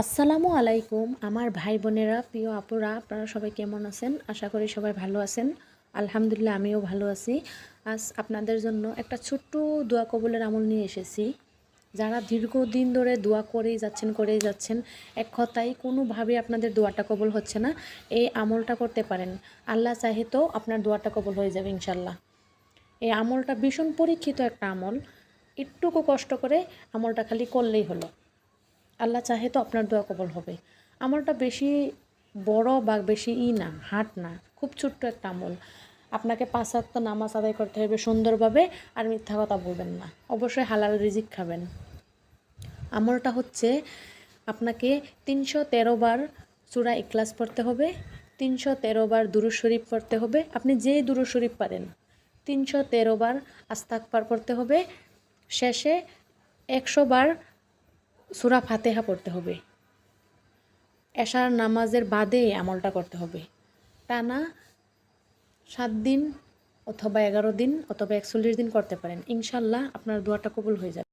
আসসালামু আলাইকুম আমার ভাই বোনেরা, প্রিয় আপুরা, আপনারা সবাই কেমন আছেন? আশা করি সবাই ভালো আছেন। আলহামদুলিল্লাহ আমিও ভালো আছি। আজ আপনাদের জন্য একটা ছোট্ট দোয়া কবুলের আমল নিয়ে এসেছি। যারা দীর্ঘদিন ধরে দোয়া করেই যাচ্ছেন, এক কথায় কোনোভাবে আপনাদের দোয়াটা কবুল হচ্ছে না, এই আমলটা করতে পারেন। আল্লাহ চাহে তো আপনার দোয়াটা কবুল হয়ে যাবে ইনশাল্লাহ। এই আমলটা ভীষণ পরীক্ষিত একটা আমল। একটুকু কষ্ট করে আমলটা খালি করলেই হলো। আল্লাহ চাহে তো আপনার দোয়া কবুল হবে। আমলটা বেশি বড় বা বেশি না, হার্ড না, খুব ছোট্ট একটা আমল। আপনাকে 5 ওয়াক্ত নামাজ আদায় করতে হবে সুন্দরভাবে, আর মিথ্যা কথা বলবেন না। অবশ্যই হালাল রিজিক খাবেন। আমলটা হচ্ছে আপনাকে 313 বার সূরা ইখলাস পড়তে হবে, 313 বার দুরূদ শরীফ পড়তে হবে। আপনি যেই দুরূদ শরীফ পারেন 313 বার আস্তাগফার পড়তে হবে। শেষে 100 বার সূরা ফাতিহা পড়তে হবে। এশার নামাজের বাদে আমলটা করতে হবে। টানা 7 দিন অথবা 11 দিন অথবা 41 দিন করতে পারেন। ইনশাল্লাহ আপনার দোয়াটা কবুল হয়ে যাবে।